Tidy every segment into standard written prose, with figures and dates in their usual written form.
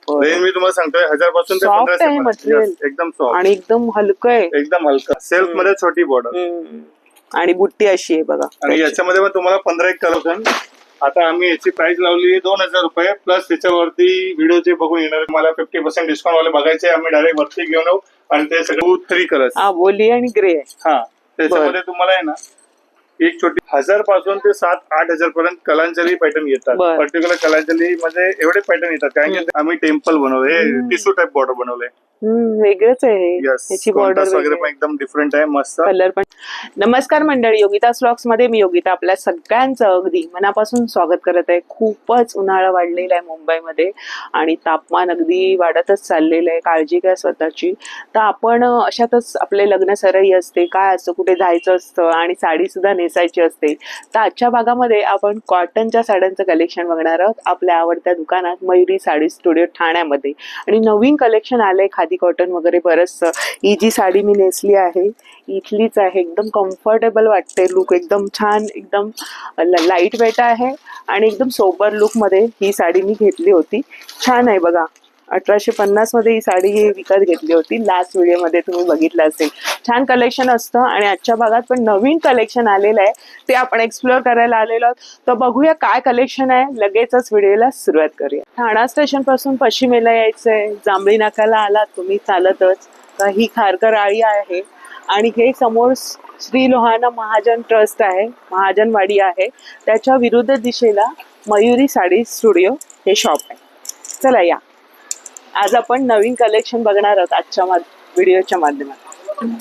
Range मी तुम्हाला सांगतोय 1000 पासून ते Soft आहे 1500 material. एकदम सॉफ्ट आणि एकदम हलकं आहे. एकदम हलका सेल्फ मध्ये छोटी बॉर्डर आणि बुट्टी अशी आहे बघा. आणि याच्यामध्ये पण तुम्हाला 15 एक कलर. आता आम्ही याची प्राइस लावली 2000 रुपये प्लस त्याच्यावरती व्हिडिओ जे बघून येणार मला 50% डिस्काउंट वाले बघायचे आम्ही डायरेक्ट वरती घेऊन येऊ आणि ते सगळं 3 कलर्स बोली आणि ग्रे. हा त्याच्यामध्ये तुम्हाला आहे ना एक छोटी 1000 पासून ते 7-8 पर्यंत कलांजली पॅटर्न येतात. पर्टिक्युलर कलांजली मध्ये एवढे पॅटर्न येतात कारण की आम्ही टेम्पल बनवले टिश्यू टाइप बॉर्डर बनवले. वेगळंच आहे याची बॉर्डर वगैरे पण एकदम डिफरंट आहे मस्त कलर पण. नमस्कार मंडळी, योगिता व्लॉग्स मध्ये मी योगिता आपल्या सगळ्यांचं अगदी मनापासून स्वागत करत आहे. खूपच उन्हाळा वाढलेला आहे मुंबईमध्ये आणि तापमान अगदी वाढतच चाललेलं आहे. काळजी घ्या स्वतःची. तर आपण अशातच आपले लग्न सराई असते, काय असतं कुठे जायचं असतं आणि साडी सुद्धा नेसायची असते. तर आजच्या भागामध्ये आपण कॉटनच्या साड्यांचं कलेक्शन बघणार आहोत आपल्या आवडत्या दुकानात मयुरी साडी स्टुडिओ ठाण्यामध्ये. आणि नवीन कलेक्शन आलंय खादी कॉटन वगैरे बरंचसं. ही जी साडी मी नेसली आहे इथलीच आहे. एकदम कम्फर्टेबल वाटते, लुक एकदम छान, एकदम लाईट वेट आहे आणि एकदम सोबर लुक मध्ये ही साडी मी घेतली होती. छान आहे बघा. 1850 मध्ये ही साडी विकत घेतली होती. लास्ट व्हिडिओ मध्ये तुम्ही बघितलं असेल. छान कलेक्शन असतं आणि आजच्या भागात पण नवीन कलेक्शन आलेलं आहे ते आपण एक्सप्लोअर करायला आलेलो आहोत. तर बघूया काय कलेक्शन आहे. लगेचच व्हिडिओला सुरुवात करूया. ठाणा स्टेशन पासून पश्चिमेला यायचंय. जांभळी नाक्याला आलात तुम्ही चालतच तर ही खारकर आळी आहे आणि हे समोर श्री लोहाना महाजन ट्रस्ट आहे, महाजनवाडी आहे. त्याच्या विरुद्ध दिशेला मयुरी साडी स्टुडिओ हे शॉप आहे. चला या, आज आपण नवीन कलेक्शन बघणार आहोत आजच्या व्हिडिओच्या माध्यमातून.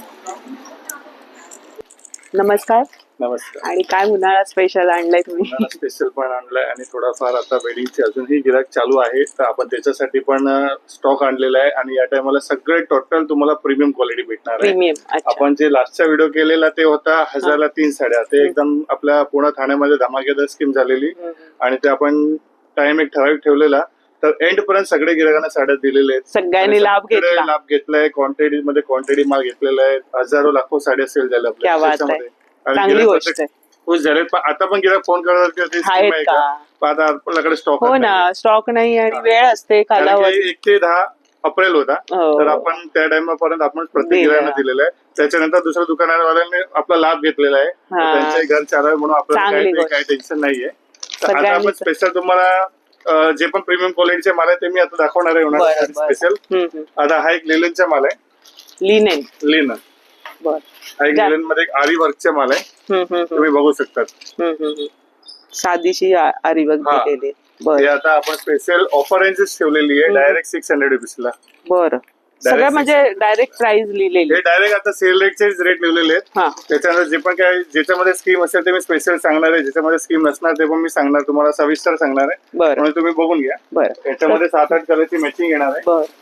नमस्कार. नमस्कार. आणि काय उन्हाळा स्पेशल आणलाय तुम्ही? स्पेशल पण आणलाय आणि थोडाफार आता वेडिंगची अजूनही गिराक चालू आहे तर आपण त्याच्यासाठी पण स्टॉक आणलेला आहे आणि या टायमाला सगळे टोटल तुम्हाला प्रीमियम क्वालिटी भेटणार आहे. प्रीमियम. आपण जे लास्टचा व्हिडिओ केलेला ते होता 1000 ला 3 साड्या. ते एकदम आपल्या पूर्ण ठाण्यामध्ये धमाकेदार स्कीम झालेली आणि ते आपण टाइम एक ठराविक ठेवलेला तर एंड पर्यंत सगळे गिराकांना साड्या दिलेले आहेत. सगळ्यांनी लाभ घेतलाय. क्वांटिटी माल घेतलेला आहे. हजारो लाखो साड्या सेल झाल्या आपल्या त्याच्यामध्ये. चांगली गोष्ट आहे. खुश झाले. आता पण गिराक फोन करतात आता आपल्याकडे स्टॉक. हो ना, स्टॉक नाही आणि वेळ असते कालावधी. 1 ते 10 अप्रिल होता तर आपण त्या टाइमपर्यंत आपण प्रत्येक गिराकांना दिलेलं आहे. त्याच्यानंतर दुसऱ्या दुकानवाल्यांनी आपला लाभ घेतलेला आहे. त्यांच्याही घर चालू म्हणून आपल्याला काही टेन्शन नाहीये. तर आता आपण स्पेशल तुम्हाला जे पण प्रीमियम क्वालिटीचे माल आहे ते मी आता दाखवणार आहे उन्हाळ्यासाठी स्पेशल. आता हा एक लिननचा माल आहे. लिनन लिनन मध्ये आरी वर्कचा माल आहे. तुम्ही बघू शकतात. साधीशी आरी वर्क दिलेली. हे आता आपण स्पेशल ऑफर रेंजेस ठेवलेली आहे डायरेक्ट 600 रुपीजला. बरं, सगळं म्हणजे डायरेक्ट प्राइस लिहिलेली. डायरेक्ट आता सेल रेटचे रेट लिहिलेले आहेत. त्याच्यानंतर जे पण काय ज्याच्यामध्ये स्कीम असेल ते मी स्पेशल सांगणार आहे. ज्याच्यामध्ये स्कीम नसणार ते पण मी सांगणार तुम्हाला सविस्तर सांगणार आहे. म्हणून तुम्ही बघून घ्या. त्याच्यामध्ये 7-8 कलरची मॅचिंग येणार आहे.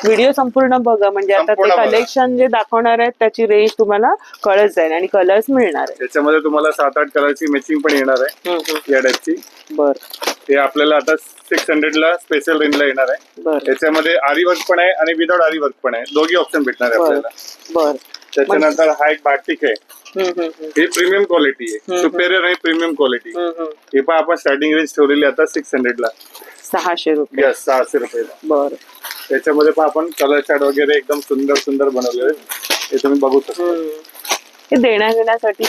व्हिडिओ संपूर्ण बघा म्हणजे आता ते कलेक्शन जे दाखवणार आहेत त्याची रेंज तुम्हाला कळत जाईल आणि कलर्स मिळणार आहे. त्याच्यामध्ये तुम्हाला 7-8 कलरची मॅचिंग पण येणार आहे या टाइपची. ते आपल्याला आता 600 ला स्पेशल रेंजला येणार आहे. त्याच्यामध्ये आरी वर्क पण आहे आणि विदाउट आरी वर्क पण आहे. दोघी ऑप्शन भेटणार आहे आपल्याला. त्याच्यानंतर हा एक बाटिक आहे. ही प्रीमियम क्वालिटी आहे. सुपेरियर आणि प्रीमियम क्वालिटी. हे पण आपण स्टार्टिंग रेंज ठेवलेली आता 600 ला. 600 रुपये. 600 रुपये. त्याच्यामध्ये पण आपण कलर चार्ट वगैरे एकदम सुंदर बनवलेले हे तुम्ही बघू शकता. देण्याघेण्यासाठी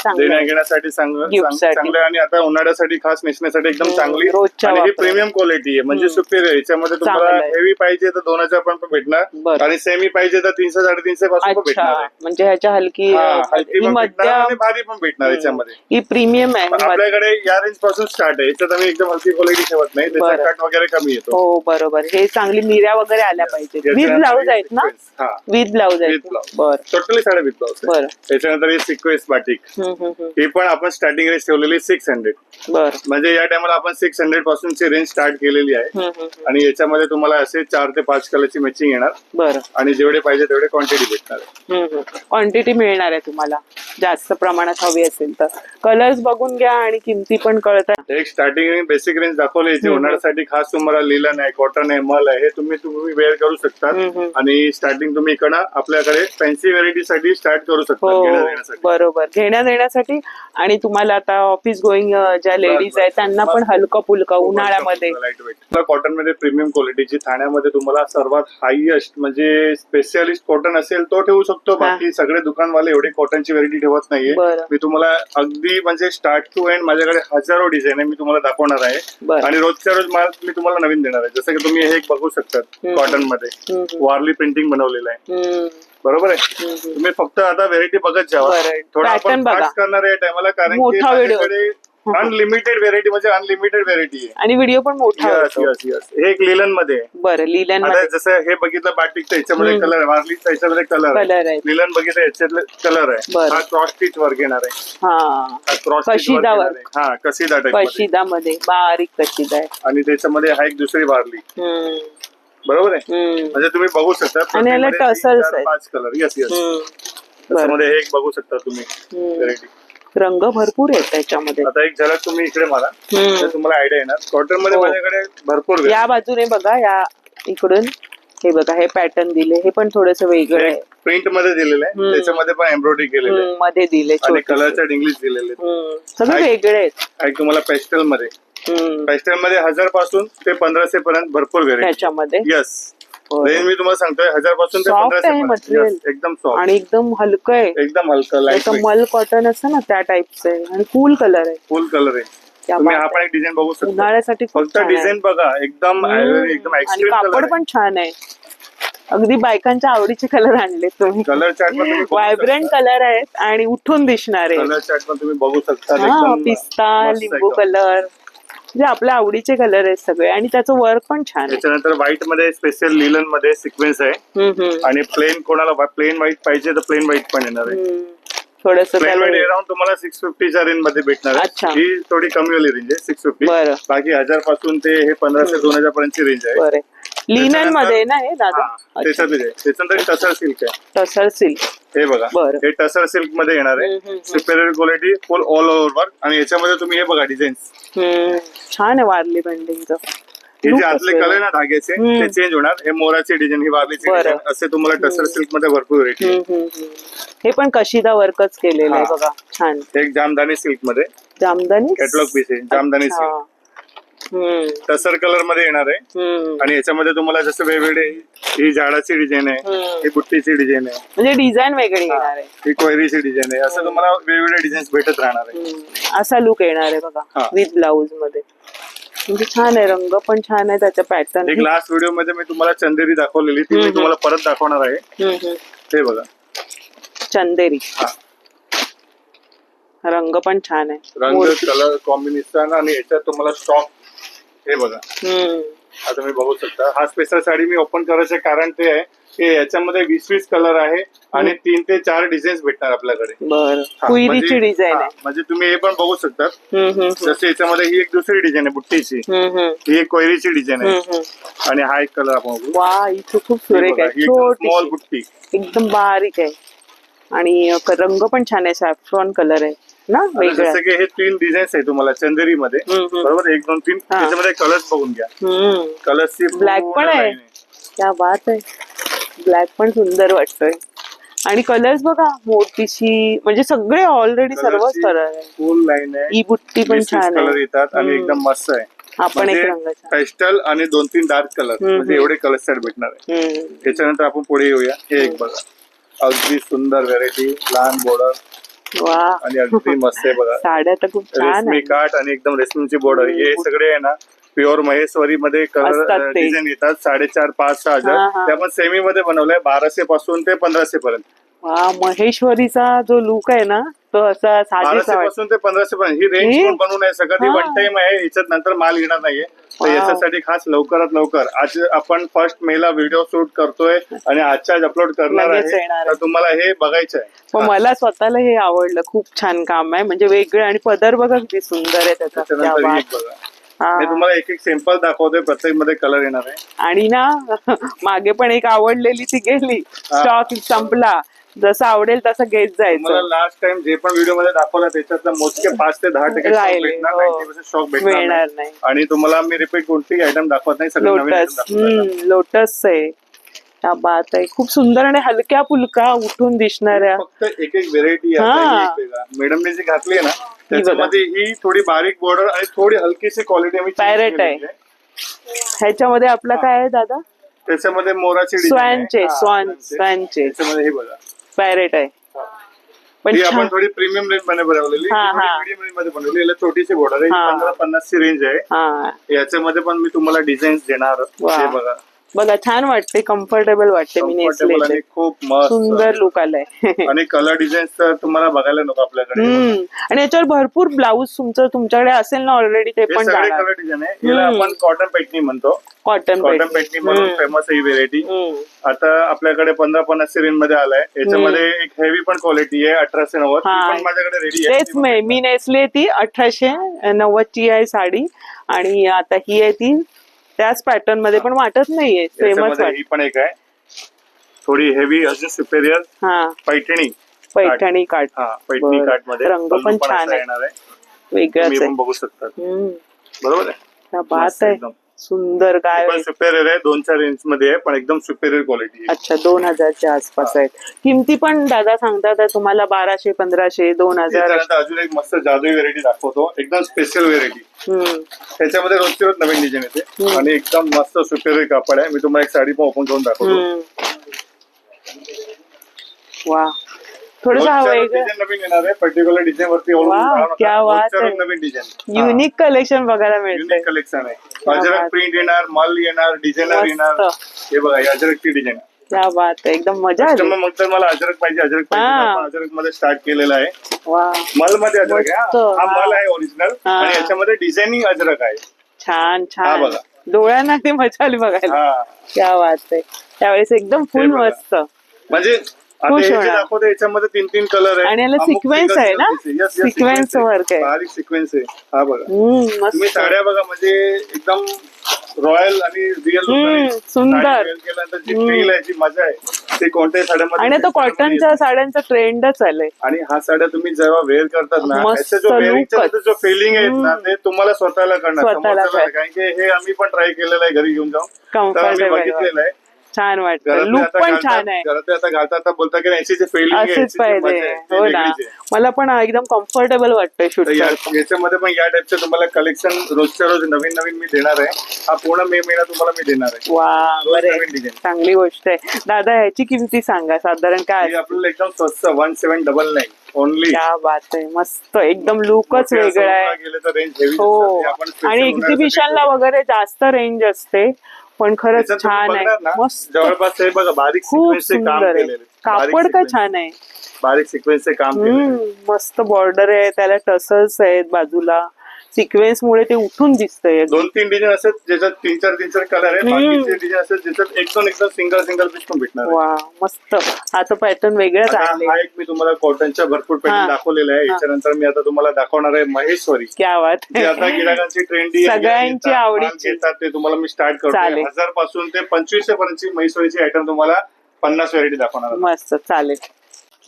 चांगलं आणि आता उन्हाळ्यासाठी खास नेसण्यासाठी एकदम चांगली आणि ही प्रीमियम क्वालिटी आहे म्हणजे सुपेरियर. याच्यामध्ये तुम्हाला हेवी पाहिजे तर 2000 पण भेटणार आणि सेमी पाहिजे तर 300-350 पासून पण भेटणार. म्हणजे ह्याच्या हलकी आणि भारी पण भेटणार. याच्यामध्ये ही प्रीमियम आहे. आपल्याकडे या रेंज पासून स्टार्ट आहे. याच्यात आम्ही एकदम हलकी क्वालिटी ठेवत नाही. त्याचा कट वगैरे कमी येतो. हो बरोबर. हे चांगली मिऱ्या वगैरे आल्या पाहिजे. विथ ब्लाऊज आहेत ना? विथ ब्लाऊज आहेत. टोटली साड्या विथ ब्लाऊज. त्याच्यानंतर सिक्वेन्स बाटिक हे पण आपण स्टार्टिंग रेंज ठेवलेली 600. म्हणजे या टायमाला आपण 600 पासूनची रेंज स्टार्ट केलेली आहे आणि याच्यामध्ये तुम्हाला असे 4 ते 5 कलरची मॅचिंग येणार आणि जेवढे पाहिजे तेवढे क्वांटिटी भेटणार. क्वांटिटी मिळणार आहे तुम्हाला जास्त प्रमाणात हवी असेल तर. कलर्स बघून घ्या आणि किमती पण कळतात. एक स्टार्टिंग बेसिक रेंज दाखवली जे उन्हाळ्यासाठी खास तुम्हाला लिलन आहे, कॉटन आहे, मल आहे हे तुम्ही वेअर करू शकता आणि स्टार्टिंग तुम्ही इकडं आपल्याकडे फॅन्सी व्हेरायटी साठी स्टार्ट करू शकता घेण्यासाठी. बरोबर, घेण्या देण्यासाठी. आणि तुम्हाला आता ऑफिस गोईंग ज्या लेडीज आहेत त्यांना पण हलकं फुलकं उन्हाळ्यामध्ये. लाईट वेट कॉटन मध्ये प्रीमियम क्वालिटीची, ठाण्यामध्ये तुम्हाला सर्वात हायएस्ट म्हणजे स्पेशलिस्ट कॉटन असेल तो ठेवू शकतो. बाकी सगळे दुकानवाले एवढी कॉटनची व्हेरायटी ठेवत नाहीये. मी तुम्हाला अगदी म्हणजे स्टार्ट टू एंड माझ्याकडे हजारो डिझाईन आहे, मी तुम्हाला दाखवणार आहे. आणि रोजच्या रोज माल मी तुम्हाला नवीन देणार आहे. जसं की तुम्ही हे एक बघू शकता कॉटन मध्ये वारली प्रिंटिंग बनवलेलं आहे. बरोबर आहे. तुम्ही फक्त आता व्हेरायटी बघत जावा. थोडा आपण फास्ट करणार आहे टायमाला, कारण की माझ्याकडे अनलिमिटेड व्हेरायटी म्हणजे अनलिमिटेड व्हेरायटी आहे. आणि व्हिडिओ पण मोठा होतो. हे एक लिलन मध्ये. बरं, लिलन मध्ये जसं हे बघितलं बाटिकचं, याच्यामध्ये कलर आहे. वारलीचा याच्यामध्ये कलर आहे. लिलन बघितलं याच्यातले कलर आहे. हा क्रॉस स्टिच वर्क येणार आहे. Cross kashida work. हा, कशिदा टाइप कशिदा मध्ये बारीक कशिदा आहे. आणि त्याच्यामध्ये हा एक दुसरी वारली. बरोबर आहे. म्हणजे तुम्ही बघू शकता. आणि याला टसल्स आहेत. 5 कलर. Yes yes. त्याच्यामध्ये हे एक बघू शकता तुम्ही व्हेरायटी. रंग भरपूर आहेत त्याच्यामध्ये. आता एक झलक तुम्ही इकडे मला, तुम्हाला आयडिया येणार. कॉटन मध्ये माझ्याकडे भरपूर. या बाजूने बघा, या इकडून हे बघा, हे पॅटर्न दिले, हे पण थोडस वेगळं आहे. प्रिंट मध्ये दिलेलं आहे, त्याच्यामध्ये पण एम्ब्रॉयडरी केलेलं आहे, मध्ये दिले, आणि कलरच्या डिंग्लिश दिलेले सगळे वेगळे आहेत. तुम्हाला पेस्टल मध्ये 1000 पासून ते 1500 पर्यंत भरपूर व्हेरायटी त्याच्यामध्ये. यस, रेंज मी तुम्हाला सांगतोय 1000 पासून ते 1500 मटेरियल. एकदम सॉफ्ट आणि एकदम हलकं आहे, एकदम हलकं. लाईट मल कॉटन असतं ना त्या टाइपचं आहे. आणि कूल कलर आहे. फुल कलर आहे. तुम्ही हा पण एक डिझाईन बघू शकता. उन्हाळ्यासाठी फक्त डिझाईन बघा, एकदम एकदम एक्स्ट्रीम. कापड पण छान आहे. अगदी बायकांच्या आवडीचे कलर आणले तुम्ही. कलर चार्ट मध्ये व्हायब्रंट कलर आहेत आणि उठून दिसणारे. कलर चार्ट मध्ये तुम्ही बघू शकता. पिस्ता, लिंबू कलर, जे आपल्या आवडीचे कलर आहेत सगळे. आणि त्याचं वर्क पण छान आहे. त्याच्यानंतर व्हाईट मध्ये स्पेशल लिलन मध्ये सिक्वेन्स आहे. आणि प्लेन, कोणाला प्लेन व्हाईट पाहिजे तर प्लेन व्हाईट पण येणार आहे. थोडस अराउंड तुम्हाला 650च्या रेंज मध्ये भेटणार आहे. ही थोडी कमी वाली रेंज आहे 650. बाकी 1000 पासून ते हे 1500-2000 पर्यंतची रेंज आहे. लिनन मध्ये ना हे दादा. त्याच्यानंतर टसर सिल्क आहे. टसर सिल्क हे बघा, हे टसर सिल्क मध्ये येणार आहे. सुपेरियर क्वालिटी, फुल ऑल ओव्हर वर्क. आणि याच्यामध्ये तुम्ही हे बघा डिझाईन छान आहे. वारली पेंटिंगचं हे जे आतले कलर ना धाग्याचे ते चेंज होणार. हे मोराची डिझाईन, ही वारलीची डिझाईन, असे तुम्हाला टसर सिल्क मध्ये भरपूर व्हेरायटी. हे पण कशिदा वर्कच केलेलं आहे बघा, छान. एक जामदानी सिल्क मध्ये, जामदानी कॅटलॉग पीस आहे. जामदानी सिल्क टसर कलर मध्ये येणार आहे. आणि याच्यामध्ये तुम्हाला जसं वेगवेगळे, ही झाडाची डिझाईन आहे, ही बुट्टीची डिझाईन आहे, म्हणजे डिझाईन वेगळी येणार आहे. ही कोयरीची डिझाईन आहे. असं तुम्हाला वेगवेगळे डिझाईन भेटत राहणार आहे. असा लुक येणार आहे बघा विथ ब्लाऊज मध्ये. म्हणजे छान आहे, रंग पण छान आहे त्याचा पॅटर्न. एक लास्ट व्हिडिओ मध्ये मी तुम्हाला चंदेरी दाखवलेली, ती मी तुम्हाला परत दाखवणार आहे. हे बघा चंदेरी. रंग पण छान आहे, रंग कलर कॉम्बिनेशन. आणि याच्यात तुम्हाला स्टॉक हे बघा, आता मी बघू शकता. हा स्पेशल साडी मी ओपन करायचे कारण ते आहे की याच्यामध्ये 20-20 कलर आहे आणि 3 ते 4 डिझाईन्स भेटणार आपल्याकडे. कुईरीची डिझाईन आहे. म्हणजे तुम्ही हे पण बघू शकता. जसं याच्यामध्ये ही एक दुसरी डिझाईन आहे बुट्टीची, ही एक कोयरीची डिझाईन आहे. आणि हा एक कलर आपण बघू. वा, इथे खूप सुरेख आहे. स्मॉल बुट्टी एकदम बारीक आहे. आणि रंग पण छान आहे, सॅफ्रॉन कलर आहे ना. जसं की हे 3 डिझाईन्स आहे तुम्हाला चंदेरी मध्ये, बरोबर. 1, 2, 3 त्याच्यामध्ये कलर्स बघून घ्या. कलर्सची ब्लॅक पण आहे. क्या बात आहे, ब्लॅक पण सुंदर वाटतोय. आणि कलर्स बघा, मोठीशी, म्हणजे सगळे ऑलरेडी सर्वच कलर आहे. फुल लाईन आहे. ही बुट्टी पण छान आहे. कलर येतात आणि एकदम मस्त आहे. आपण एक रंगाचा पेस्टल आणि 2-3 डार्क कलर, म्हणजे एवढे कलर सेट भेटणार आहे. त्याच्यानंतर आपण पुढे येऊया. हे एक बघा, अगदी सुंदर व्हेरायटी, लहान बॉर्डर. वा, आणि अगदी मस्त आहे बघा. साड्या तर खूप छान आहे. रेशमी काठ आणि एकदम रेशमीची बॉर्डर. हे सगळे आहे ना प्युअर महेश्वरी मध्ये कलर डिझाईन येतात. 4,500-5,000 हजार. ते आपण सेमी मध्ये बनवलंय 1200 पासून ते 1500 पर्यंत. वा, महेश्वरीचा जो लुक आहे ना तो असा 1200 पासून ते 1500 पर्यंत. ही रेंज पण बनवून आहे सगळं. ती वन टाइम आहे, याच्यात नंतर माल येणार नाहीये. तर याच्यासाठी खास लवकरात लवकर, आज आपण 1 मेला व्हिडिओ शूट करतोय आणि आजच्या अपलोड करणार आहे, तर तुम्हाला हे बघायचं आहे. पण मला स्वतःला हे आवडलं, खूप छान काम आहे. म्हणजे वेगळं. आणि पदर बघा किती सुंदर आहे त्याचा. मी तुम्हाला एक एक सॅम्पल दाखवतोय, प्रत्येक मध्ये कलर येणार आहे. आणि ना मागे पण एक आवडलेली ती गेली, स्टॉक संपला. जसं आवडेल तसं घेत जायचं. मला लास्ट टाइम जे पण व्हिडिओ मध्ये दाखवलं त्याच्यात मोजके 5 ते 10% स्टॉक भेटणार नाही. आणि तुम्हाला मी रिपीट कोणतीही आयटम दाखवत नाही, सगळं नवीन. लोटस आहे. क्या बात आहे, खूप सुंदर आणि हलक्या फुलका उठून दिसणाऱ्या. फक्त एक एक व्हेरायटी मॅडमने जी घातली आहे ना त्याच्यामध्ये ही थोडी बारीक बॉर्डर आणि थोडी हलकीशी क्वालिटी पॅरेट आहे. ह्याच्यामध्ये आपला काय आहे दादा? त्याच्यामध्ये मोराची स्वानचे त्याच्यामध्ये हे बघा पॅरेट आहे. पण ही आपण थोडी प्रीमियम रेंज मध्ये बनवलेली, मीडियम रेंज मध्ये बनवली. याला छोटीशी बॉर्डर आहे, 1550 ची रेंज आहे. याच्यामध्ये पण मी तुम्हाला डिझाईन देणार. हे बघा बघा, छान वाटते, कम्फर्टेबल वाटते. मी नेसले, खूप मस्त सुंदर लुक आलाय. आणि कलर डिझाईन तर तुम्हाला बघायला नको आपल्याकडे. आणि याच्यावर भरपूर ब्लाऊज तुमच्याकडे असेल ना ऑलरेडी, ते पण कलर डिझाईन आहे. याला आपण कॉटन पैठणी म्हणतो. कॉटन पैठणी म्हणून फेमस आहे ही व्हेरायटी. आता आपल्याकडे 1550 रेंज मध्ये आलाय. याच्यामध्ये एक हेवी पण क्वालिटी आहे 1890, पण माझ्याकडे रेडी आहे. तेच मी नेसली ती 1890 ची आहे साडी. आणि आता ही आहे ती त्याच पॅटर्न मध्ये, पण वाटत नाहीये, सेमच ही पण एक आहे थोडी हेवी अजून सुपेरियर पैठणी काठ. पैठणी काठ मध्ये रंग पण छान आहे, वेगळाच आहे, बघू शकतात. बरोबर आहे, बात आहे, सुंदर. काय सुपेरियर आहे, 2-4 रेंज मध्ये आहे, पण एकदम सुपेरियर क्वालिटी. अच्छा, 2000च्या आसपास आहेत. किमती पण दादा सांगतात तुम्हाला 1200, 1500, 2000. अजून एक मस्त जादुई व्हेरायटी दाखवतो, एकदम स्पेशल व्हेरायटी. त्याच्यामध्ये रोजची रोज नवीन डिझाईन येते आणि एकदम मस्त सुपेरियर कापड आहे. मी तुम्हाला एक साडी पण ओपन करून दाखवतो. वा, थोडंसं नवीन येणार आहे, पर्टिक्युलर डिझाईन वरती नवीन डिझाईन, युनिक कलेक्शन बघायला मिळते. कलेक्शन आहे. अजरक प्रिंट येणार, मल येणार, डिझायनर येणार. हे बघा, अजरकची डिझाईन. क्या बात आहे, एकदम मजा आली. मग मला अजरक पाहिजे, अजरक मध्ये स्टार्ट केलेला आहे. मल मध्ये अजरक आहे, हा मल आहे ओरिजिनल, आणि याच्यामध्ये डिझायनिंग अजरक आहे. छान छान, बघा डोळ्यांना ती मजा आली बघायला. क्या बात आहे, त्यावेळेस एकदम फुल मस्त. म्हणजे दाखवते याच्यामध्ये 3-3 कलर आहे आणि याला सिक्वेन्स आहे ना, सिक्वेन्स वर्क आहे, बारीक सिक्वेन्स आहे. हा बघा, तुम्ही साड्या बघा, म्हणजे एकदम रॉयल आणि रिअल सुंदर केल्यानंतर जी फील आहे, जी मजा आहे, ते कोणत्याही साड्यामध्ये. आणि आता कॉटनच्या साड्यांचा ट्रेंडच आलाय. आणि हा साड्या तुम्ही जेव्हा वेअर करतात ना, जो फिलिंग आहे ना, ते तुम्हाला स्वतःला करणार, कारण की हे आम्ही पण ट्राय केलेलं आहे घरी घेऊन जाऊन, तर आम्ही बघितलेलं आहे. छान वाटतं, लुक पण छान आहे. आता घालता बोलता की याची असंच पाहिजे. हो ना, मला पण एकदम कम्फर्टेबल वाटतंय शूट. याच्यामध्ये पण या टाइपचे तुम्हाला कलेक्शन रोजच्या रोज नवीन नवीन मी देणार आहे. हा पूर्ण मे महिना तुम्हाला मी देणार आहे. वा, बरं, चांगली गोष्ट आहे. दादा, ह्याची किमती सांगा साधारण काय? आपल्याला एकदम स्वस्त 1799 ओनली. क्या बात आहे, मस्त, एकदम लुकच वेगळा आहे. हो, आणि एक्झिबिशनला वगैरे जास्त रेंज असते, पण खरंच छान आहे, मस्त. जवळपास हे बघा, बारीक सिक्वेन्सचे काम केलेले, कापड का छान आहे, बारीक सिक्वेन्सचे काम केलेले, मस्त बॉर्डर आहे, त्याला टसल्स आहेत बाजूला, सिक्वेन्स मुळे ते उठून दिसतंय. 2-3 डिझाईन असतात ज्याच्यात 3-4 कलर आहे, बाकीचे डिझाईन असतात ज्याच्यात एकदम सिंगल पीस पण भेटणार. वा, मस्त. हा तो पॅटर्न वेगळाच आहे. हा एक मी तुम्हाला कॉटनच्या भरपूर पॅटर्न दाखवलेला आहे. याच्यानंतर मी आता तुम्हाला दाखवणार आहे महेश्वरी. क्या बात आहे, आता गिराकांची ट्रेंडी, सगळ्यांची आवडीची येतात, ते तुम्हाला मी स्टार्ट करतो. 1000 पासून ते 2500 पर्यंतची महेश्वरीची आयटम तुम्हाला 50 व्हेरायटी दाखवणार. मस्त, चालेल.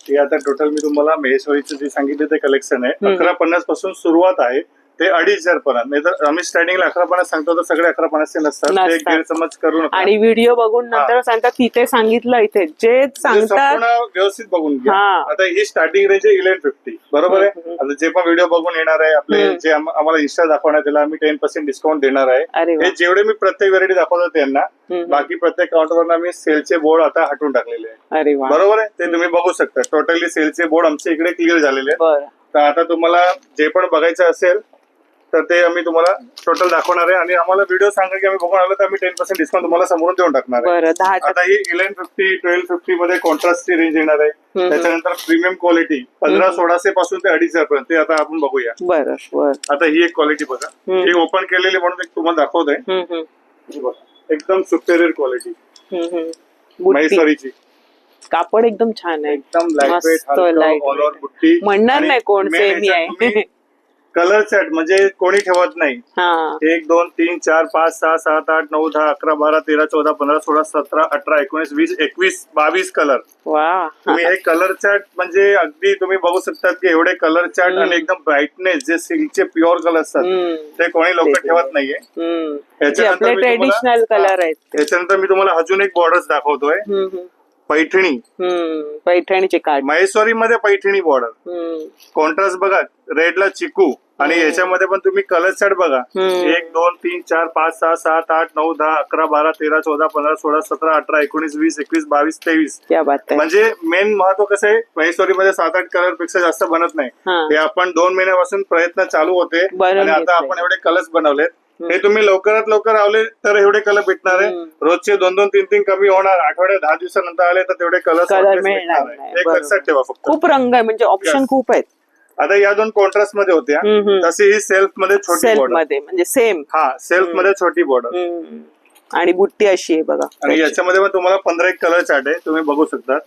हे आता टोटल मी तुम्हाला महेश्वरीचं जे सांगितलं ते कलेक्शन आहे. 1150 पासून सुरुवात आहे ते 2500 पर्यंत. नाही तर आम्ही स्टार्टिंगला 1150 सांगतो, तर सगळे 1150 नसतात, ते गैरसमज करू नका. आणि व्हिडिओ बघून नंतर सांगतात तिथे सांगितलं, इथे जे सांगतात व्यवस्थित बघून घ्या. आता ही स्टार्टिंग रेंज आहे 1150, बरोबर आहे. आता जे पण व्हिडिओ बघून येणार आहे आपले, जे आम्हाला इन्स्टा दाखवणार, त्याला आम्ही 10% डिस्काउंट देणार आहे. हे जेवढे मी प्रत्येक व्हेरायटी दाखवतो त्यांना, बाकी प्रत्येक काउंटरवर मी सेलचे बोर्ड आता हटवून टाकलेले आहे, बरोबर आहे. ते तुम्ही बघू शकता, टोटली सेलचे बोर्ड आमच्या इकडे क्लिअर झालेले आहेत. तर आता तुम्हाला जे पण बघायचं असेल तर ते आम्ही तुम्हाला टोटल दाखवणार आहे, आणि आम्हाला व्हिडिओ सांगा की आम्ही बघून आलो तर आम्ही 10% डिस्काउंट तुम्हाला समोरून देऊन टाकणार आहे. आता ही 1150, 1250 मध्ये कॉन्ट्रास्टची रेंज येणार आहे. त्याच्यानंतर प्रीमियम क्वालिटी 1500-1600 पासून ते 2500 पर्यंत, ते आता आपण बघूया. आता ही एक क्वालिटी बघा, ही ओपन केलेली म्हणून एक तुम्हाला दाखवतोय. एकदम सुपेरियर क्वालिटी महेश्वरीची. कापड एकदम छान आहे, एकदम लाईट वेट, ऑल ओव्हर बुट्टी. म्हणणार नाही कोण, सेमी आहे. कलर चार्ट म्हणजे कोणी ठेवत नाही. 1 2 3 4 5 6 7 8 9 10 11 12 13 14 15 16 17 18 19 20 21 22 कलर. तुम्ही हे कलर चार्ट म्हणजे अगदी तुम्ही बघू शकतात की एवढे कलर चार्ट आणि एकदम ब्राईटनेस जे सिल्कचे प्युअर कलर असतात ते कोणी लोक ठेवत नाहीये. ट्रेडिशनल कलर आहेत. याच्यानंतर मी तुम्हाला अजून एक बॉर्डर दाखवतोय. पैठणी, पैठणीचे कार्ड, महेश्वरी मध्ये पैठणी बॉर्डर, कॉन्ट्रास्ट बघा, रेडला चिकू आणि याच्यामध्ये पण तुम्ही कलर चार्ट बघा. 1 2 3 4 5 6 7 8 9 10 11 12 13 14 15 16 17 18 19 20 21 22 23. म्हणजे मेन महत्व कसं आहे, महेश्वरी मध्ये 7-8 कलर पेक्षा जास्त बनत नाही. हे आपण 2 महिन्यापासून प्रयत्न चालू होते आणि आता आपण एवढे कलर्स बनवलेत. हे तुम्ही लवकरात लवकर आले तर एवढे कलर भेटणार आहे. रोजचे 2-2 3-3 कमी होणार. आठवड्यात 10 दिवसानंतर आले तर तेवढे कलर मिळणार. एक लक्षात ठेवा, फक्त खूप रंग आहे म्हणजे ऑप्शन खूप आहेत. आता या 2 कॉन्ट्रास्ट मध्ये होत्या, तशी ही सेल्फ मध्ये छोटी बॉर्डर म्हणजे सेम. सेल्फ मध्ये छोटी बॉर्डर आणि बुट्टी अशी आहे बघा. आणि याच्यामध्ये पण तुम्हाला 15 कलर चार्ट आहे, तुम्ही बघू शकता.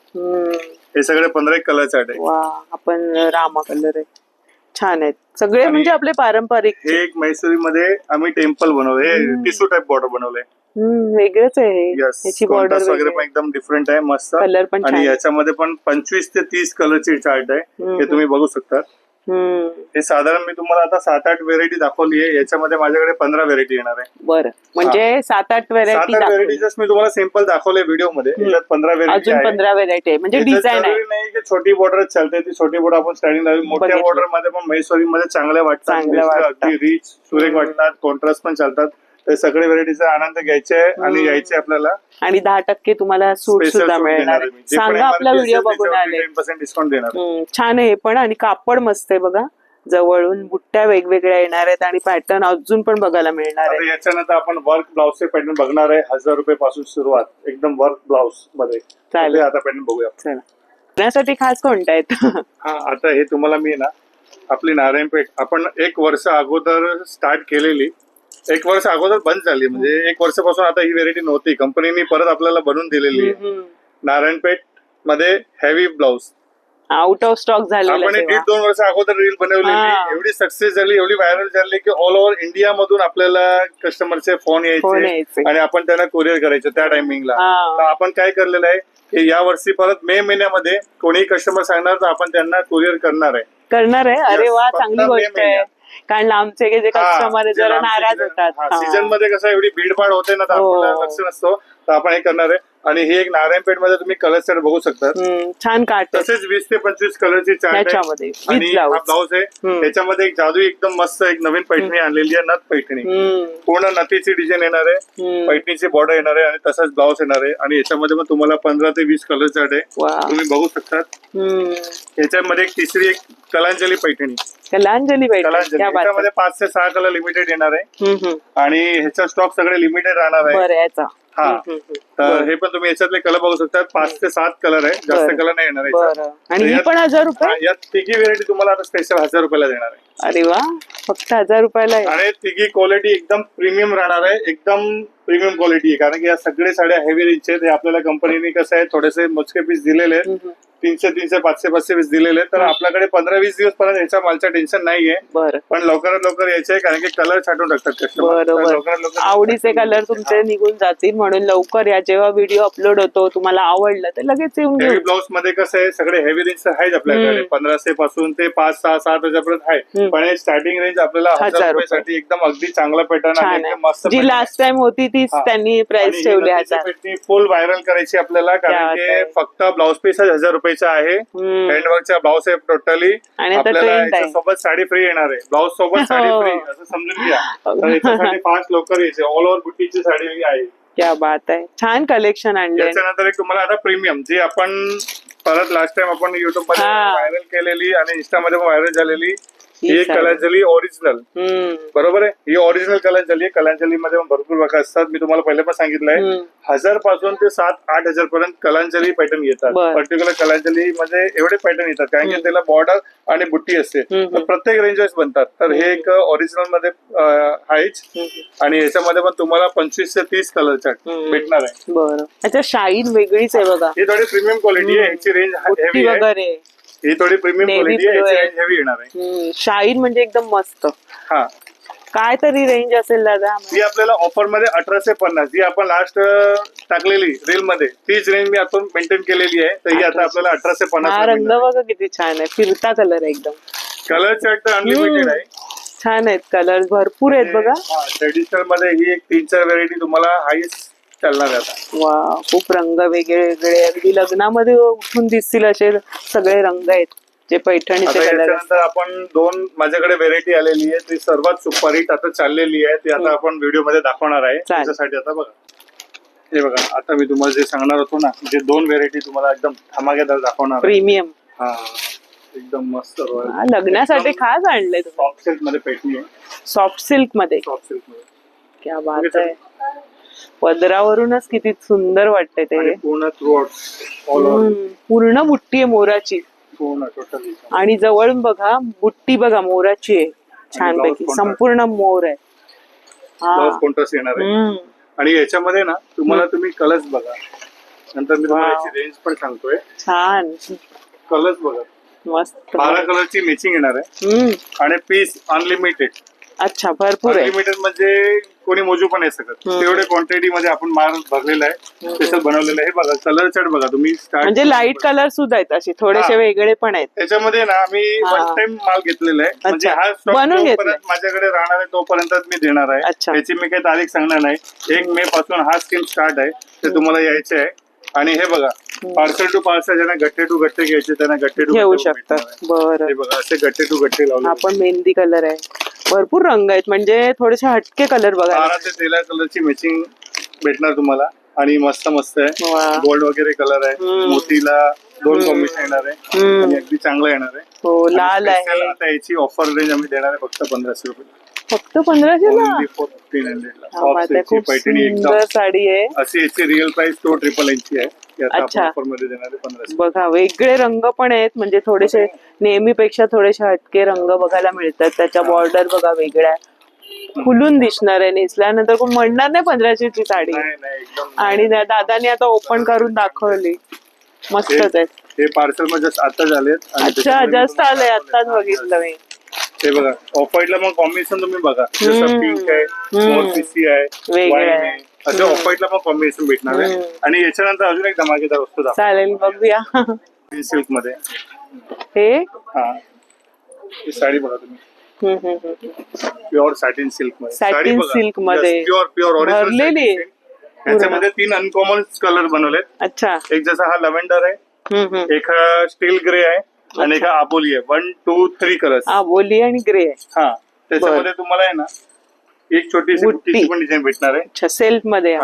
हे सगळे 15 कलर चार्ट आहे. आपण रामा कलर आहे, छान आहेत सगळे म्हणजे आपले पारंपरिक. हे एक मैसूरी मध्ये आम्ही टेम्पल बनवले, हे टिश्यू टाइप बॉर्डर बनवले. वेगळंच आहे. याची बॉर्डर वगैरे पण एकदम डिफरंट आहे, मस्त कलर पण. आणि याच्यामध्ये पण 25 ते 30 कलरची चार्ट आहे, हे तुम्ही बघू शकता. हे साधारण मी तुम्हाला आता 7-8 व्हेरायटी दाखवली आहे. याच्यामध्ये माझ्याकडे 15 व्हेरायटी येणार आहे. बरं, म्हणजे 7-8 व्हेरायटी जस्ट मी तुम्हाला सिंपल दाखवले व्हिडिओ मध्ये. याच्यात 15 व्हेरायटी अजून 15 व्हेरायटी आहे. म्हणजे डिझाईन आहे नाही की छोटी बॉर्डर चालते, ती छोटी बॉर्डर आपण स्टार्टिंग लावली. मोठ्या बॉर्डर मध्ये पण महेश्वरी मध्ये चांगल्या वाटतात, अगदी रिच सुरेख वाटतात, कॉन्ट्रास्ट पण चालतात. ते सगळे व्हेरायटीचा आनंद घ्यायचे आणि यायचे आपल्याला. आणि 10% तुम्हाला सूट सुद्धा मिळणार. सांगा, आपला व्हिडिओ बघून आले 10% डिस्काउंट देणार. छान आहे पण, आणि कापड मस्त आहे बघा. जवळून बुट्ट्या वेगवेगळ्या येणार आहेत आणि पॅटर्न अजून पण बघायला मिळणार आहे. याच्यानंतर आपण वर्क ब्लाउजचे पॅटर्न बघणार आहे. 1000 रुपयापासून सुरुवात, एकदम वर्क ब्लाउज मध्ये. चालेल, आता पॅटर्न बघूया. चला, त्यासाठी खास कोणत्या आहेत? आता हे तुम्हाला मी ना, आपली नारायणपेठ आपण 1 वर्ष अगोदर स्टार्ट केलेली, 1 वर्ष अगोदर बंद झाली. म्हणजे 1 वर्षापासून आता ही व्हेरायटी नव्हती, कंपनीने परत आपल्याला बनवून दिलेली आहे. नारायणपेठ मध्ये heavy blouse out of stock झालेला. आपण 1-2 वर्ष अगोदर रील बनवलेली, एवढी सक्सेस झाली, एवढी व्हायरल झाली की ऑल ओव्हर इंडिया मधून आपल्याला कस्टमरचे फोन यायचे आणि आपण त्यांना कुरिअर करायचं त्या टायमिंगला. तर आपण काय केलेलं आहे की या वर्षी परत मे महिन्यामध्ये कोणी कस्टमर सांगणार तर आपण त्यांना कुरिअर करणार आहे. अरे वा, चांगली गोष्ट आहे. कारण आमचे जे कस्टमर जरा नाराज होतात. सीझन मध्ये कसं एवढी भीडभाड होते ना, तर आपल्याला लक्ष नसतो, तर आपण हे करणार आहे. आणि ही एक नारायणपेठ मध्ये तुम्ही कलर चार्ट बघू शकता. छान काट, तसेच 20 ते 25 कलरची चार्ट आहे. आणि हा ब्लाउज आहे. त्याच्यामध्ये एक जादू एकदम मस्त एक नवीन पैठणी आणलेली आहे, नथ पैठणी. पूर्ण नथीची डिझाईन येणार आहे, पैठणीची बॉर्डर येणार आहे आणि तसाच ब्लाउज येणार आहे. आणि याच्यामध्ये पण तुम्हाला 15 ते 20 कलर चार्ट आहे, तुम्ही बघू शकतात. याच्यामध्ये एक तिसरी एक कलांजली पैठणी. याच्यामध्ये 5 ते 6 कलर लिमिटेड येणार आहे आणि ह्याचा स्टॉक सगळे लिमिटेड राहणार आहे. तर हे पण तुम्ही याच्यातले कलर बघू शकता. 5 ते 7 कलर आहे, जास्त कलर नाही येणार. आणि ही पण 1000 रुपये. यात तिघी व्हेरायटी तुम्हाला आता स्पेशल 1000 रुपयाला देणार आहे. अरे वा, फक्त 1000 रुपयाला. आणि तिघी क्वालिटी एकदम प्रीमियम राहणार आहे, एकदम प्रीमियम क्वालिटी आहे. कारण की या सगळे साड्या हेवी रेंज आहेत. आपल्याला कंपनीने कसं आहे, थोडेसे मोजके पीस दिलेले आहेत, 300, 500 पीस दिलेले. तर आपल्याकडे 15-20 दिवस पर्यंत याच्या मालचं टेन्शन नाहीये. पण लवकरात लवकर यायचे, कारण की कलर छाटून टाकतात कस्टमर. आवडीचे कलर तुमचे निघून जातील, म्हणून लवकर या. जेव्हा व्हिडिओ अपलोड होतो, तुम्हाला आवडलं तर लगेच येऊन हेवी ब्लाउज मध्ये कसं आहे, सगळे हेवी रेंज आहेत आपल्याकडे. 1500 पासून ते 5, 6, 7 हजारपर्यंत आहे. पण स्टार्टिंग रेंज आपल्याला 1000 रुपयासाठी एकदम अगदी चांगला पॅटर्न आहे, मस्त. जी लास्ट टाइम होती तीच त्यांनी प्राइस ठेवली. फुल व्हायरल करायची आपल्याला, कारण की फक्त ब्लाउज पीस 1000 रुपयाचा आहे. हँडवर्कचा ब्लाउज आहे टोटली. आपल्याला सोबत साडी फ्री येणार आहे, ब्लाउज सोबत साडी फ्री, असं समजून घ्या. तर याच्यासाठी 5 लवकर यायचे. ऑल ओव्हर बुटीची साडी आहे. क्या बात आहे, छान कलेक्शन आणले. त्याच्यानंतर एक तुम्हाला आता प्रीमियम, जी आपण परत लास्ट टाइम आपण युट्यूब मध्ये व्हायरल केलेली आणि इंस्टा मध्ये पण व्हायरल झालेली, ही कलांजली ओरिजिनल. बरोबर आहे, ही ओरिजिनल कलांजली आहे. कलांजली मध्ये पण भरपूर प्रकार असतात. मी तुम्हाला पहिले पण सांगितलंय, 1000 पासून ते 7-8 हजार पर्यंत कलांजली पॅटर्न येतात. पर्टिक्युलर कलांजली मध्ये एवढे पॅटर्न येतात, कारण की त्याला बॉर्डर आणि बुट्टी असते. प्रत्येक रेंज वाईज बनतात. तर हे एक ओरिजिनल मध्ये आहेच. आणि याच्यामध्ये पण तुम्हाला 25 ते 30 कलर चार्ट भेटणार आहे. बरं, अच्छा, शाईन वेगळीच आहे बघा. ही थोडी प्रीमियम क्वालिटी आहे, ह्याची रेंज हेवी आहे. ही थोडी प्रीमियम Navy क्वालिटी आहे, blue याची आहे. रेंज हेवी येणार आहे. शाईन म्हणजे एकदम मस्त. हा, काय तरी रेंज असेल दादा? ही आपल्याला ऑफर मध्ये 1850, जी आपण लास्ट टाकलेली रील मध्ये तीच रेंज मी आपण मेंटेन केलेली आहे. तर ही आता आपल्याला 1850 हा रंग बघा किती छान आहे, फिरता कलर आहे एकदम. कलर चार्ट तर अनलिमिटेड आहे. छान आहेत कलर, भरपूर आहेत बघा. ट्रेडिशनल मध्ये ही एक 3-4 व्हेरायटी तुम्हाला हाईच चालणार आहे आता. वा, खूप रंग वेगळे वेगळे, अगदी लग्नामध्ये उठून दिसतील असे सगळे रंग आहेत जे पैठणीचे आता कलर. याच्यानंतर आपण 2 माझ्याकडे व्हेरायटी आलेली आहे, ती सर्वात सुपरहिट आता चाललेली आहे, ती आता आपण व्हिडिओ मध्ये दाखवणार आहे. त्याच्यासाठी आता बघा, हे बघा, आता मी तुम्हाला जे सांगणार होतो ना, जे 2 व्हेरायटी तुम्हाला एकदम धमाकेदार दाखवणार. प्रीमियम, हा, एकदम मस्त लग्नासाठी खास आणले. सॉफ्ट सिल्क मध्ये पैठणी आहे. सॉफ्ट सिल्क मध्ये, सॉफ्ट सिल्क मध्ये क्या बात आहे. पदरावरूनच किती सुंदर वाटतंय ते. पूर्ण थ्रू ऑल ओव्हर पूर्ण बुट्टी आहे मोराची, पूर्ण टोटली. आणि जवळून बघा बुट्टी बघा मोराची आहे छानपैकी, संपूर्ण मोर आहे. ब्लाउज कॉन्ट्रास्ट येणार आहे. आणि याच्यामध्ये ना तुम्हाला तुम्ही कलर्स बघा, नंतर मी तुम्हाला याची रेंज पण सांगतोय. छान कलर्स बघा, मस्त. 12 कलरची मॅचिंग येणार आहे. आणि पीस अनलिमिटेड. अच्छा, भरपूर आहे. अनलिमिटेड म्हणजे कोणी मोजू पण नाही शकत, तेवढे क्वांटिटी मध्ये आपण माल भरलेला आहे, स्पेशल बनवलेलं आहे. हे बघा कलर चार्ट बघा तुम्ही, म्हणजे लाईट कलर सुद्धा आहेत असे, थोडेसे वेगळे पण आहेत त्याच्यामध्ये ना. आम्ही वन टाइम माल घेतलेला आहे, म्हणजे हा स्टॉक माझ्याकडे राहणार आहे तोपर्यंत मी देणार आहे. याची मी काही तारीख सांगणार नाही. 1 मे पासून हा स्कीम स्टार्ट आहे, ते तुम्हाला यायचे आहे. आणि हे बघा, पार्सल टू पार्सल, ज्यांना गट्टे टू गट्टे घ्यायचे त्यांना गट्टे टू घेऊ शकतात. बरं, हे बघा असे गट्टे टू गट्टे लावले. आपण मेहंदी कलर आहे, भरपूर रंग आहेत, म्हणजे थोडेसे हटके कलर बघा. 12 ते 13 कलरची मॅचिंग भेटणार तुम्हाला. आणि मस्त मस्त आहे, गोल्ड वगैरे कलर आहे, मोतीला 2 कॉम्बिनेशन येणार आहे, आणि अगदी चांगलं येणार आहे. हो, लाल आहे. आता याची ऑफर रेंज आम्ही देणार आहे फक्त 1500 रुपये. फक्त 1500 ला? 1500 ला. खूप सुंदर साडी आहे. अशी याची रिअल प्राइस 299 ची आहे. ऑफर मध्ये देणार आहे 1500. बघा, वेगळे रंग पण आहेत, म्हणजे थोडेसे नेहमीपेक्षा थोडेसे हटके रंग बघायला मिळतात. त्याच्या बॉर्डर बघा वेगळ्या, खुलून दिसणार आहे, नेसल्यानंतर कोण म्हणणार नाही 1500 ची साडी. आणि दादाने आता ओपन करून दाखवली, मस्तच आहे. हे पार्सल मध्ये आता झालेत. अच्छा, जस्ट आलंय, आताच बघितलं मी. हे बघा, ऑफ व्हाईटला मग कॉम्बिनेशन तुम्ही बघा, जसं पिंक आहे, स्मॉल पीसी आहे, वाईन आहे, असं ऑफ व्हाईटला मग कॉम्बिनेशन भेटणार आहे. आणि याच्यानंतर अजून एक धमाकेदार वस्तू दाखव. चालेल, बघूया. सिल्क मध्ये हे, हा, ही साडी बघा तुम्ही, प्युअर सॅटिन सिल्क मध्ये. सॅटिन सिल्क मध्ये प्युअर भरलेली. याच्यामध्ये 3 अनकॉमन कलर बनवलेत. अच्छा, एक जसा हा लव्हेंडर आहे, एक हा स्टील ग्रे आहे, आणि एक आबोली आहे. 1, 2, 3 कलर्स, आबोली आणि ग्रे. हा, त्याच्यामध्ये तुम्हाला आहे ना एक छोटीशी बुट्टीची पण डिझाईन भेटणार आहे. अच्छा, सेल्फ मध्ये.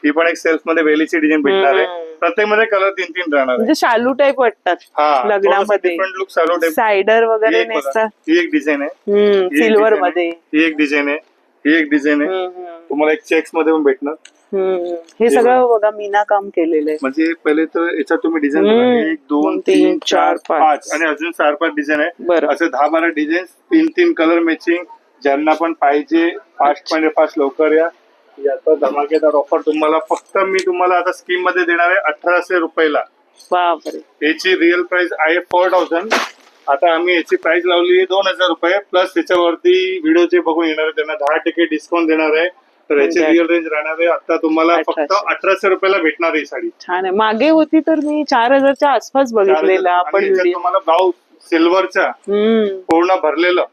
ही पण एक सेल्फ मध्ये वेलीची डिझाईन भेटणार आहे. प्रत्येक मध्ये कलर 3-3 राहणार आहे, म्हणजे शालू टाईप वाटतात लग्नामध्ये. डिफरंट लुक शालू टाईप. सायडर वगैरे नेसतात. ही एक डिझाईन आहे, सिल्वर मध्ये. ही एक डिझाईन आहे, ही एक डिझाईन आहे. तुम्हाला एक चेक्स मध्ये पण भेटणार. हे सगळं बघा मीना काम केलेलं आहे. म्हणजे पहिले तर याच्यात तुम्ही डिझाईन 1, 2, 3, 4, 5 आणि अजून 4-5 डिझाईन आहे. असे 10-12 डिझाईन, 3-3 कलर मॅचिंग. ज्यांना पण पाहिजे फास्ट म्हणजे फास्ट लवकर या. याचा धमाकेदार ऑफर तुम्हाला फक्त मी तुम्हाला आता स्कीम मध्ये देणार आहे 1800 रुपयाला. बापरे, याची रिअल प्राइस आहे 4000. आता आम्ही याची प्राइस लावली आहे 2000 रुपये, प्लस त्याच्यावरती व्हिडिओचे बघून येणार त्यांना 10% डिस्काउंट देणार आहे. तर याची रिअल रेंज राहणार आहे आता तुम्हाला फक्त 1800 रुपयाला भेटणार ही साडी. छान आहे. मागे होती तर मी 4000च्या आसपास बघितलेला आपण व्हिडिओ. तुम्हाला ब्लाऊज सिल्वरचा पूर्ण भरलेलं,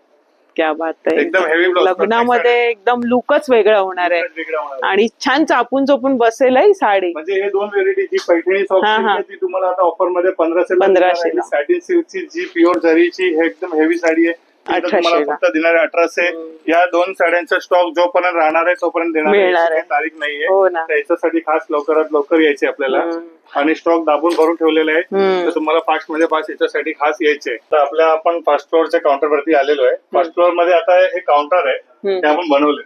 क्या बात आहे. एकदम हेवी ब्लाऊज. लग्नामध्ये एकदम लुकच वेगळा होणार आहे, आणि छान चापून चोपून बसेल ही साडी. म्हणजे हे 2 व्हेरायटी, जी पैठणी सॉफ्ट सिल्क आहे ती तुम्हाला आता ऑफर मध्ये 1500 ला. सॅटिन सिल्कची जी प्युअर जरीची हे एकदम हेवी साडी आहे, तुम्हाला फक्त देणार आहे 1800. या 2 साड्यांचा स्टॉक जोपर्यंत राहणार आहे तोपर्यंत देणार आहे, तारीख नाहीये. त्याच्यासाठी खास लवकरात लवकर यायचे आपल्याला, आणि स्टॉक दाबून भरून ठेवलेला आहे. तर तुम्हाला फास्ट मध्ये फास्ट याच्यासाठी खास यायचे. तर आपल्या आपण फर्स्ट फ्लोअरच्या काउंटर वरती आलेलो आहे. फर्स्ट फ्लोअर मध्ये आता हे काउंटर आहे, ते आपण बनवले.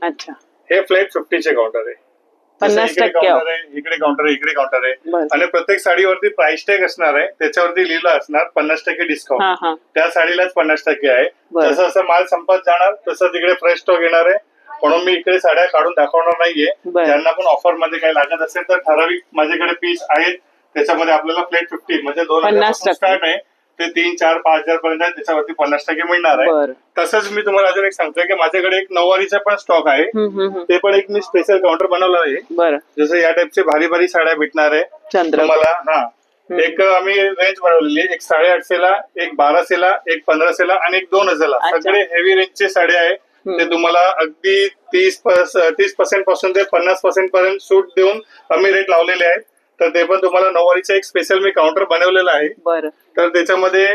अच्छा, हे फ्लॅट 50चे काउंटर आहे. 50% इकडे काउंटर आहे, इकडे काउंटर आहे. आणि प्रत्येक साडीवरती प्राइस टॅग असणार आहे, त्याच्यावरती लिहिलं असणार 50% डिस्काउंट. त्या साडीलाच 50% आहे. जसं जसं माल संपत जाणार तसं तिकडे फ्रेश स्टॉक येणार आहे. म्हणून मी इकडे साड्या काढून दाखवणार नाहीये. ज्यांना पण ऑफर मध्ये काही लागत असेल तर ठराविक माझ्याकडे पीस आहेत, त्याच्यामध्ये आपल्याला फ्लॅट 50 म्हणजे 2000 स्टार्ट आहे ते 3, 4, 5,000 पर्यंत आहे, त्याच्यावरती 50% मिळणार आहे. तसंच मी तुम्हाला अजून एक सांगतोय की माझ्याकडे एक 9वारीचा पण स्टॉक आहे. ते पण एक मी स्पेशल काउंटर बनवलं आहे. जसं या टाइपचे भारी भारी साड्या भेटणार आहे तुम्हाला. हा, एक आम्ही रेंज बनवलेली आहे, एक 850ला, एक 1200ला, एक 1500ला आणि एक 2000ला. सगळे हेवी रेंजचे साड्या आहे. ते तुम्हाला अगदी 30% पासून ते 50% पर्यंत सूट देऊन आम्ही रेट लावलेले आहेत. तर ते पण तुम्हाला 9वारीचा एक स्पेशल मी काउंटर बनवलेला आहे. तर त्याच्यामध्ये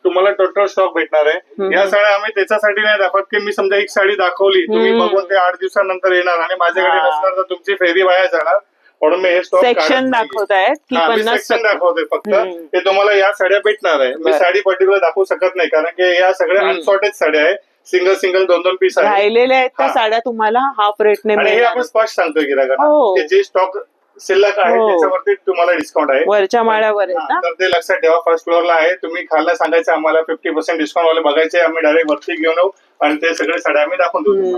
तुम्हाला टोटल स्टॉक भेटणार आहे. या साड्या आम्ही त्याच्यासाठी नाही दाखवत की मी समजा एक साडी दाखवली, तुम्ही बघून ते 8 दिवसानंतर येणार आणि माझ्याकडे नसणार तर तुमची फेरी वाया जाणार. म्हणून मी हे स्टॉक सेक्शन दाखवताय सेक्शन दाखवतोय फक्त. ते तुम्हाला या साड्या भेटणार आहे. मी साडी पर्टिक्युलर दाखवू शकत नाही कारण की या सगळ्या अनसॉर्टेड साड्या आहे. सिंगल 2 पीस राहिलेल्या आहेत त्या साड्या तुम्हाला हाफ रेटने. आणि हे आपण स्पष्ट सांगतोय गिरायकांना की जे स्टॉक शिल्लक आहे त्याच्यावरती तुम्हाला डिस्काउंट आहे. वरच्या माळ्यावर तर ते लक्षात ठेवा. फर्स्ट फ्लोअरला आहे. तुम्ही खायला सांगायचं आम्हाला 50% डिस्काउंट वाले बघायचे, आम्ही डायरेक्ट वरती घेऊन येऊ आणि ते सगळे साड्या आम्ही दाखवून देऊ.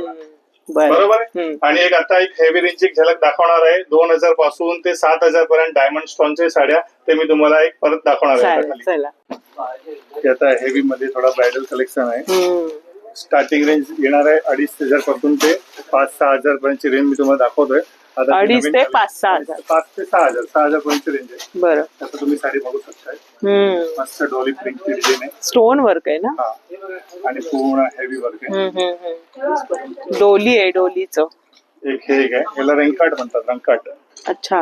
बरोबर आहे. आणि एक आता एक हेवी रेंजची झलक दाखवणार आहे. 2000 पासून ते 7000 पर्यंत डायमंड स्टोनचे साड्या ते मी तुम्हाला एक परत दाखवणार आहे. आता हेवी मध्ये थोडा ब्रायडल कलेक्शन आहे. स्टार्टिंग रेंज येणार आहे 2500 पासून ते 5-6 हजार पर्यंतची रेंज मी तुम्हाला दाखवतोय. 2,500 ते 5-6 हजार. 5 ते 6 हजार पर्यंत रेंज आहे. बरं, आता तुम्ही साडी बघू शकताय. मस्त डॉली प्रिंटची डिझाईन आहे. स्टोन वर्क आहे ना आणि पूर्ण हेवी वर्क आहे. डोली आहे. डोलीचं एक हे एक आहे, याला रंगकाट म्हणतात. रंगकाट. अच्छा.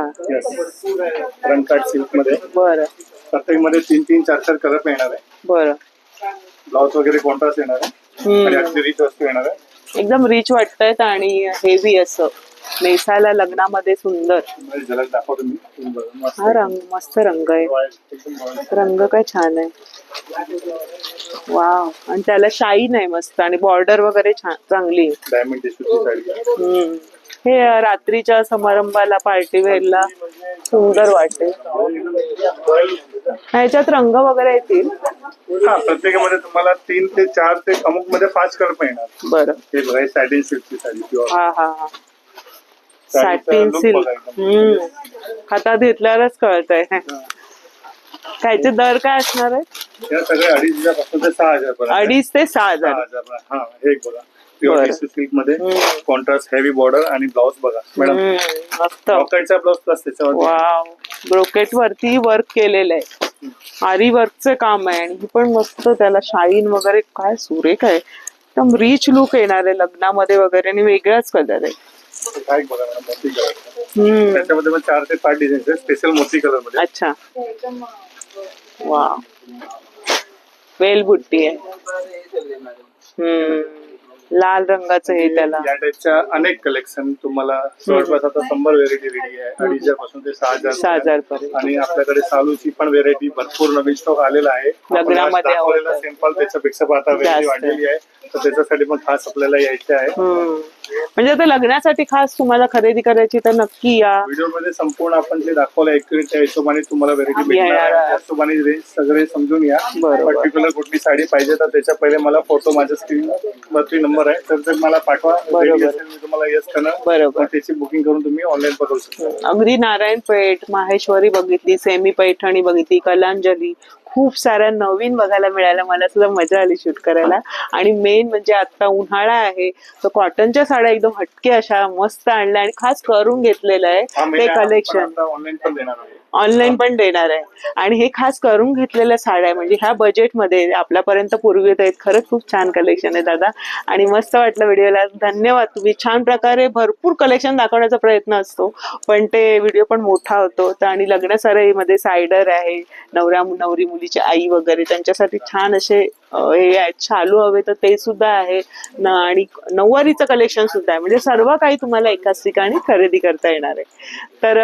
रंगकाट सिल्क मध्ये. बरं. प्रत्येक मध्ये 3-3, 4-4 कलर येणार आहे. बरं. ब्लाउज वगैरे कॉन्ट्रास्ट येणार आहे आणि अगदी रिच वस्तू येणार आहे. एकदम रिच वाटतायत आणि हेवी असं नेसायला लग्नामध्ये सुंदर. झलक दाखवतो मी. हा रंग मस्त रंग आहे. रंग काय छान आहे. वाव. आणि त्याला शाईन आहे मस्त आणि बॉर्डर वगैरे छान चांगली. डायमंड टिश्यूची साडी. हे रात्रीच्या समारंभाला पार्टी वेअरला सुंदर वाटेल. ह्याच्यात रंग वगैरे येतील. हा, प्रत्येकामध्ये तुम्हाला 3 ते 4 ते अमुक मध्ये 5 कलर पण येणार. बरं. हे बघा सॅटिन सिल्कची साडी. हा हा हा. Satin silk. हातात घेतल्यावरच कळतंय. त्याचे दर काय असणार आहे? या सगळे 2,500 पासून ते 6,000 पर्यंत. 2,500 ते 6,000. हा, हे बघा प्युअर टिश्यू सिल्क मध्ये कॉन्ट्रास्ट हेवी बॉर्डर आणि ब्लाउज बघा मॅडम. मस्त. ब्रॉकेटचा ब्लाउज प्लस त्याच्यावर. वाव. ब्रोकेट वरती वर्क केलेलं आहे. आरी वर्कचं काम आहे आणि ही पण मस्त. त्याला शाईन वगैरे काय सुरेख आहे. एकदम रिच लुक येणार आहे लग्नामध्ये वगैरे आणि वेगळाच कलर आहे. त्याच्यामध्ये 4 ते 5 डिझाईन आहे स्पेशल मोती कलर मध्ये. अच्छा. वा. वेल बुट्टी आहे. लाल रंगाचं हे त्याला. या टाइपच्या अनेक कलेक्शन तुम्हाला जवळपास आता 100 व्हेरायटी रेडी आहे. 2,500 पासून ते 6,000 पर्यंत. आणि आपल्याकडे सालूची पण व्हेरायटी भरपूर नवीन स्टॉक आलेला आहे. लग्नामध्ये सिंपल त्याच्यापेक्षा आता व्हेरायटी वाढलेली आहे. तर त्याच्यासाठी पण खास आपल्याला यायचं आहे. म्हणजे आता लग्नासाठी खास तुम्हाला खरेदी करायची तर नक्की या. व्हिडिओ मध्ये संपूर्ण आपण जे दाखवलं ऍक्च्युअली त्या हिशोबाने तुम्हाला व्हेरायटी भेटणार आहे. त्या हिशोबाने रेंज सगळे समजून या. पर्टिक्युलर कुठली साडी पाहिजे तर त्याच्या पहिले मला फोटो माझ्या स्क्रीन वरती नंबर आहे तर ते मला पाठवा. मी तुम्हाला येस करणार. बरोबर. त्याची बुकिंग करून तुम्ही ऑनलाईन बघू शकता. अगदी नारायणपेठ, माहेश्वरी बघितली, सेमी पैठणी बघितली, कलांजली, खूप साऱ्या नवीन बघायला मिळाल्या. मला सुद्धा मजा आली शूट करायला. आणि मेन म्हणजे आता उन्हाळा आहे तर कॉटनच्या साड्या एकदम हटके अशा मस्त आणल्या आणि खास करून घेतलेलं आहे ते कलेक्शन. ऑनलाईन पण देणार आहे आणि हे खास करून घेतलेल्या साड्या म्हणजे ह्या बजेटमध्ये आपल्यापर्यंत पूर्वी येत आहेत. खरंच खूप छान कलेक्शन आहे दादा आणि मस्त वाटलं व्हिडिओला. धन्यवाद. तुम्ही छान प्रकारे भरपूर कलेक्शन दाखवण्याचा प्रयत्न असतो पण ते व्हिडिओ पण मोठा होतो. आणि लग्न सराईमध्ये सायडर आहे, नवरी मुलीची आई वगैरे त्यांच्यासाठी छान असे हे आहेत. शालू हवे तर ते सुद्धा आहे आणि 9वारीचं कलेक्शन सुद्धा आहे. म्हणजे सर्व काही तुम्हाला एकाच ठिकाणी खरेदी करता येणार आहे. तर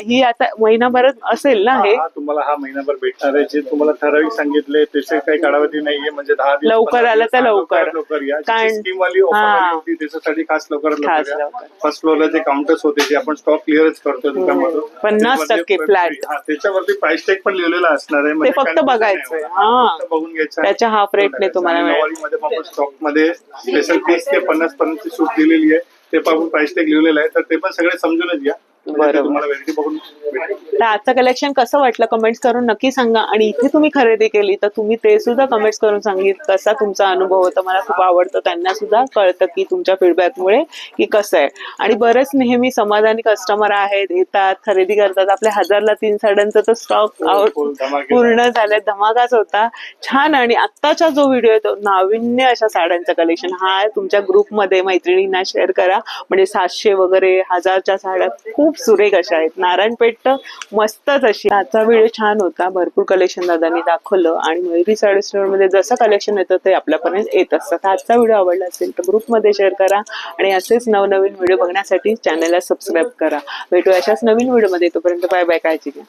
ही आता महिनाभरात असेल ना हे? तुम्हाला हा महिनाभर भेटणार आहे. जे तुम्हाला ठराविक सांगितले त्याचे काही कालावधी नाहीये. म्हणजे 10 दिवस लवकर आलं तर लवकर या. स्कीम वाली ऑफर होती त्याच्यासाठी खास लवकर. फर्स्ट फ्लोअरला जे काउंटर्स होते जे आपण स्टॉक क्लिअरच करतो दुकानामधून 50% फ्लॅट. त्याच्यावरती प्राइस टॅग पण लिहिलेला असणार आहे. ते फक्त बघायचं. बघून घ्यायचं. त्याच्या हाफ रेटने तुम्हाला मध्ये स्टॉक मध्ये स्पेशल 30 ते 50 पर्यंतची सूट दिलेली आहे. ते पण प्राइस टॅग लिहिलेलं आहे तर ते पण सगळे समजूनच घ्या. तुम्हाला व्हेरायटी बघून तर आजचं कलेक्शन कसं वाटलं कमेंट्स करून नक्की सांगा. आणि इथे तुम्ही खरेदी केली तर तुम्ही ते सुद्धा कमेंट्स करून सांगित कसा तुमचा अनुभव होता. मला खूप आवडतं, त्यांना सुद्धा कळतं की तुमच्या फीडबॅकमुळे की कसं आहे. आणि बरेच नेहमी समाधानी कस्टमर आहेत, येतात, खरेदी करतात. आपल्या 1000ला 3 साड्यांचा तर स्टॉक पूर्ण झालाय, धमाकाच होता, छान. आणि आत्ताचा जो व्हिडिओ आहे तो नाविन्य अशा साड्यांचं कलेक्शन हा तुमच्या ग्रुपमध्ये मैत्रिणींना शेअर करा. म्हणजे 700 वगैरे 1000च्या साड्या खूप सुरेख अशा आहेत. नारायणपेठ तर मस्तच अशी. आजचा व्हिडिओ छान होता, भरपूर कलेक्शन दादांनी दाखवलं आणि मयुरी साडी स्टोअर मध्ये जसं कलेक्शन येतं ते आपल्यापर्यंत येत असतं. आजचा व्हिडिओ आवडला असेल तर ग्रुपमध्ये शेअर करा आणि असेच नवनवीन व्हिडिओ बघण्यासाठी चॅनलला सबस्क्राईब करा. भेटू अशाच नवीन व्हिडिओ मध्ये, तोपर्यंत बाय बाय, काळजी घ्या.